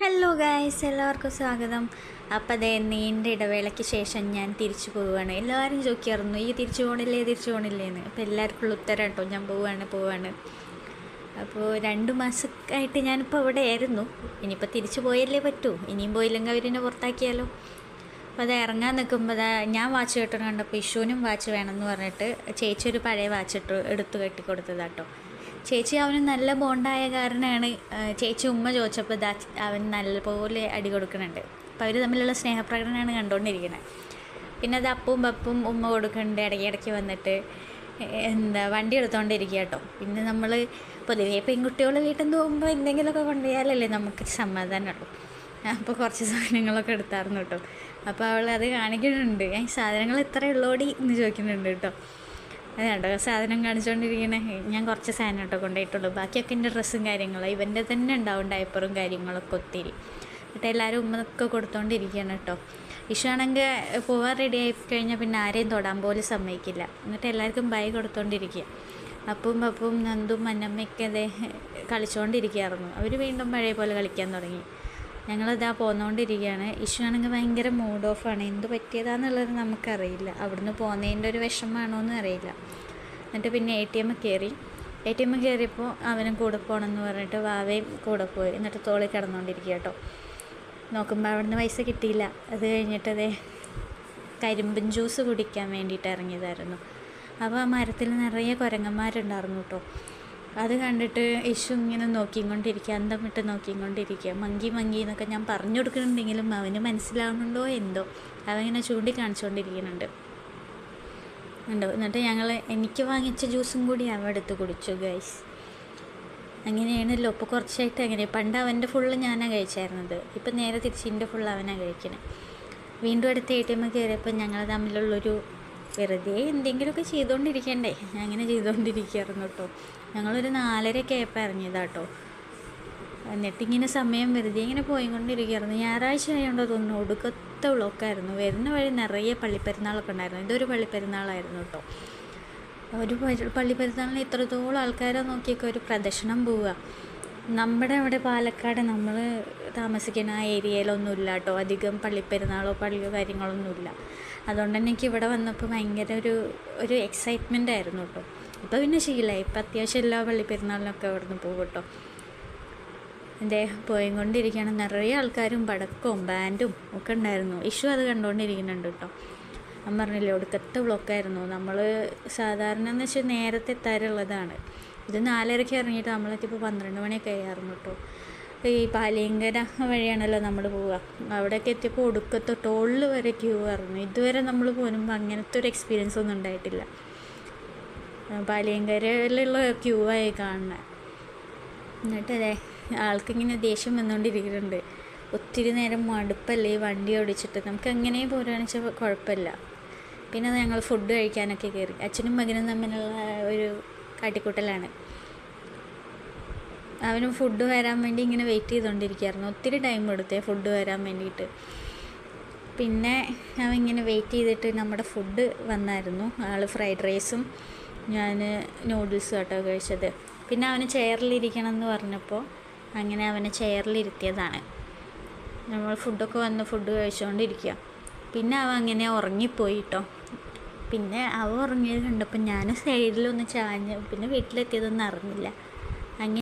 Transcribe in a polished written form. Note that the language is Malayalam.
ഹലോ ഗായ്സ്, എല്ലാവർക്കും സ്വാഗതം. അപ്പോൾ അതേ നീണ്ട ഇടവേളയ്ക്ക് ശേഷം ഞാൻ തിരിച്ചു പോവുകയാണ്. എല്ലാവരും ചോദിക്കാറുന്നു ഈ തിരിച്ചു പോകണില്ലേ എന്ന്. അപ്പോൾ എല്ലാവർക്കും ഉത്തരം കേട്ടോ, ഞാൻ പോവാണ്. അപ്പോൾ 2 മാസമായിട്ട് ഞാനിപ്പോൾ ഇവിടെ ആയിരുന്നു. ഇനിയിപ്പോൾ തിരിച്ചു പോയല്ലേ പറ്റൂ. ഇനിയും പോയില്ലെങ്കിൽ അവരെന്നെ പുറത്താക്കിയാലോ. അപ്പോൾ അത് ഇറങ്ങാൻ നിൽക്കുമ്പോൾ ഞാൻ വാച്ച് കെട്ടണം കണ്ടപ്പോൾ ഇഷുവിനും വാച്ച് വേണമെന്ന് പറഞ്ഞിട്ട് ചേച്ചി ഒരു പഴയ വാച്ച് എടുത്ത് കെട്ടി കൊടുത്തതാട്ടോ. ചേച്ചി അവന് നല്ല ബോണ്ടായ കാരണമാണ് ചേച്ചി ഉമ്മ ചോദിച്ചപ്പോൾ അവൻ നല്ലപോലെ അടി കൊടുക്കുന്നുണ്ട്. അപ്പോൾ അവർ തമ്മിലുള്ള സ്നേഹപ്രകടനമാണ് കണ്ടുകൊണ്ടിരിക്കുന്നത്. പിന്നെ അത് അപ്പവും പപ്പും ഉമ്മ കൊടുക്കുന്നുണ്ട്, ഇടയ്ക്കിടയ്ക്ക് വന്നിട്ട് വണ്ടി എടുത്തുകൊണ്ടിരിക്കുക കേട്ടോ. പിന്നെ നമ്മൾ പൊതുവേ പെൺകുട്ടികൾ വീട്ടിൽ നിന്ന് പോകുമ്പോൾ എന്തെങ്കിലുമൊക്കെ കൊണ്ടുപോയാലല്ലേ നമുക്ക് സമാധാനമുള്ളൂ. അപ്പോൾ കുറച്ച് സാധനങ്ങളൊക്കെ എടുത്തായിരുന്നു കേട്ടോ. അപ്പോൾ അവൾ അത് കാണിക്കുന്നുണ്ട്, സാധനങ്ങൾ ഇത്ര ഉള്ളോടി എന്ന് ചോദിക്കുന്നുണ്ട് കേട്ടോ. അത് കണ്ടോ സാധനം കാണിച്ചുകൊണ്ടിരിക്കണേ. ഞാൻ കുറച്ച് സാധനം കേട്ടോ കൊണ്ടുപോയിട്ടുള്ളൂ, ബാക്കിയൊക്കെ എൻ്റെ ഡ്രസ്സും കാര്യങ്ങളും. ഇവൻ്റെ തന്നെ ഉണ്ടാവും ഡയപ്പറും കാര്യങ്ങളൊക്കെ ഒത്തിരി. എന്നിട്ട് എല്ലാവരും ഉമ്മൊക്കെ കൊടുത്തോണ്ടിരിക്കുകയാണ് കേട്ടോ. ഇഷാണെങ്കിൽ പോവാൻ റെഡി ആയി കഴിഞ്ഞാൽ പിന്നെ ആരെയും തൊടാൻ പോലും സമ്മതിക്കില്ല. എന്നിട്ട് എല്ലാവർക്കും ബൈ കൊടുത്തോണ്ടിരിക്കുക. അപ്പവും പപ്പും നന്ദും മന്നമ്മയൊക്കെ അതേ കളിച്ചുകൊണ്ടിരിക്കുകയായിരുന്നു. അവർ വീണ്ടും പഴയ പോലെ കളിക്കാൻ തുടങ്ങി. ഞങ്ങളിതാ പോന്നുകൊണ്ടിരിക്കുകയാണ്. ഇഷു ആണെങ്കിൽ ഭയങ്കര മൂഡ് ഓഫാണ്. എന്ത് പറ്റിയതാണെന്നുള്ളത് നമുക്കറിയില്ല. അവിടുന്ന് പോകുന്നതിൻ്റെ ഒരു വിഷമമാണോ എന്ന് അറിയില്ല. എന്നിട്ട് പിന്നെ ATM കയറിയപ്പോൾ അവനും കൂടെ പോകണമെന്ന് പറഞ്ഞിട്ട് വാവയും കൂടെ പോയി. എന്നിട്ട് തോളിൽ കിടന്നുകൊണ്ടിരിക്കുക കേട്ടോ. നോക്കുമ്പോൾ അവിടുന്ന് പൈസ കിട്ടിയില്ല. അത് കഴിഞ്ഞിട്ട് അതേ കരിമ്പൻ ജ്യൂസ് കുടിക്കാൻ വേണ്ടിയിട്ട് ഇറങ്ങിയതായിരുന്നു. അപ്പോൾ ആ മരത്തിൽ നിറയെ കുരങ്ങന്മാരുണ്ടായിരുന്നു കേട്ടോ. അത് കണ്ടിട്ട് ഇഷു ഇങ്ങനെ നോക്കിക്കൊണ്ടിരിക്കുക, അന്തം വിട്ട് നോക്കിക്കൊണ്ടിരിക്കുക. മങ്കി എന്നൊക്കെ ഞാൻ പറഞ്ഞു കൊടുക്കുന്നുണ്ടെങ്കിലും അവന് മനസ്സിലാവുന്നുണ്ടോ എന്തോ. അവനിങ്ങനെ ചൂണ്ടിക്കാണിച്ചുകൊണ്ടിരിക്കുന്നുണ്ട് ഉണ്ടോ. എന്നിട്ട് എനിക്ക് വാങ്ങിച്ച ജ്യൂസും കൂടി അവൻ എടുത്ത് കുടിച്ചു ഗൈസ്. അങ്ങനെയാണല്ലോ ഇപ്പോൾ കുറച്ചായിട്ട്. അങ്ങനെ പണ്ട് അവൻ്റെ ഫുള്ള് ഞാനാണ് കഴിച്ചായിരുന്നത്, ഇപ്പം നേരെ തിരിച്ച് എൻ്റെ ഫുള്ള് അവനാണ് കഴിക്കണേ. വീണ്ടും അടുത്ത് ATM കയറിയപ്പോൾ ഞങ്ങൾ തമ്മിലുള്ളൊരു വെറുതെ എന്തെങ്കിലുമൊക്കെ ചെയ്തുകൊണ്ടിരിക്കണ്ടേ, അങ്ങനെ ചെയ്തുകൊണ്ടിരിക്കുകയായിരുന്നു കേട്ടോ. ഞങ്ങളൊരു 4:30 ആയപ്പോൾ ഇറങ്ങിയതാട്ടോ. എന്നിട്ടിങ്ങനെ സമയം വെറുതെ ഇങ്ങനെ പോയിക്കൊണ്ടിരിക്കുകയായിരുന്നു. ഞായറാഴ്ച ആയതുകൊണ്ടോ തോന്നുന്നു ഒടുക്കത്തെ വ്ളോക്കായിരുന്നു. വരുന്ന വഴി നിറയെ പള്ളിപ്പെരുന്നാളൊക്കെ ഉണ്ടായിരുന്നു. ഇതൊരു പള്ളിപ്പെരുന്നാളായിരുന്നു കേട്ടോ. ഒരു പള്ളിപ്പെരുന്നാളിന് ഇത്രത്തോളം ആൾക്കാരെ നോക്കിയൊക്കെ ഒരു പ്രദർശനം പോവുക. നമ്മുടെ അവിടെ പാലക്കാട് നമ്മൾ താമസിക്കുന്ന ആ ഏരിയയിലൊന്നുമില്ല കേട്ടോ അധികം പള്ളിപ്പെരുന്നാളോ പള്ളിയോ കാര്യങ്ങളൊന്നുമില്ല. അതുകൊണ്ട് തന്നെ എനിക്ക് ഇവിടെ വന്നപ്പോൾ ഭയങ്കര ഒരു എക്സൈറ്റ്മെൻ്റ് ആയിരുന്നു കേട്ടോ. ഇപ്പോൾ പിന്നെ ശീലമായി. ഇപ്പം അത്യാവശ്യം എല്ലാ പള്ളിപ്പെരുന്നാളിനൊക്കെ അവിടെ നിന്ന് പോകും കേട്ടോ. പോയിക്കൊണ്ടിരിക്കുകയാണ്. നിറയെ ആൾക്കാരും പടക്കവും ബാൻഡും ഒക്കെ ഉണ്ടായിരുന്നു. ഇഷു അത് കണ്ടുകൊണ്ടിരിക്കുന്നുണ്ട് കേട്ടോ. ഞാൻ പറഞ്ഞില്ലേ ഒടുക്കത്തെ ബ്ലോക്കായിരുന്നു. നമ്മൾ സാധാരണ എന്ന് വെച്ചാൽ നേരത്തെ എത്താറുള്ളതാണ്. ഇത് 4:30 ഇറങ്ങിയിട്ട് നമ്മളൊക്കെ ഇപ്പോൾ 12 മണിയൊക്കെ ആയിരുന്നു കേട്ടോ. ഈ പാലിയങ്കര വഴിയാണല്ലോ നമ്മൾ പോവുക. അവിടെയൊക്കെ എത്തിയപ്പോൾ ഒടുക്കത്തെ ടോളിൽ വരെ ക്യൂ ആയിരുന്നു. ഇതുവരെ നമ്മൾ പോകുമ്പോൾ അങ്ങനത്തെ ഒരു എക്സ്പീരിയൻസ് ഒന്നും ഉണ്ടായിട്ടില്ല. പാലിയങ്കരയിലുള്ള ക്യൂ ആയി കാണുന്നത്. എന്നിട്ട് ആൾക്കിങ്ങനെ ദേഷ്യം വന്നുകൊണ്ടിരിക്കുന്നുണ്ട്. ഒത്തിരി നേരം മടുപ്പല്ലേ ഈ വണ്ടി ഓടിച്ചിട്ട്. നമുക്ക് എങ്ങനെ പോരുകയാണെന്ന് വെച്ചാൽ കുഴപ്പമില്ല. പിന്നെ ഞങ്ങൾ ഫുഡ് കഴിക്കാനൊക്കെ കയറി. അച്ഛനും മകനും തമ്മിലുള്ള ഒരു കാട്ടിക്കൂട്ടലാണ്. അവനും ഫുഡ് വരാൻ വേണ്ടി ഇങ്ങനെ വെയിറ്റ് ചെയ്തുകൊണ്ടിരിക്കുകയായിരുന്നു. ഒത്തിരി ടൈം എടുത്തേ ഫുഡ് വരാൻ വേണ്ടിയിട്ട്. പിന്നെ അവൻ ഇങ്ങനെ വെയിറ്റ് ചെയ്തിട്ട് നമ്മുടെ ഫുഡ് വന്നായിരുന്നു. ആൾ ഫ്രൈഡ് റൈസും ഞാൻ നൂഡിൽസും കേട്ടോ കഴിച്ചത്. പിന്നെ അവന് ചെയറിലിരിക്കണം എന്ന് പറഞ്ഞപ്പോൾ അങ്ങനെ അവനെ ചെയറിലിരുത്തിയതാണ്. നമ്മൾ ഫുഡൊക്കെ വന്ന് ഫുഡ് കഴിച്ചുകൊണ്ടിരിക്കുക. പിന്നെ അവൻ അങ്ങനെ ഉറങ്ങിപ്പോയി കേട്ടോ. പിന്നെ അവൻ ഉറങ്ങിയത് കണ്ടപ്പോൾ ഞാൻ സൈഡിലൊന്ന് ചാഞ്ഞ് പിന്നെ വീട്ടിലെത്തിയതൊന്നും അറിഞ്ഞില്ല.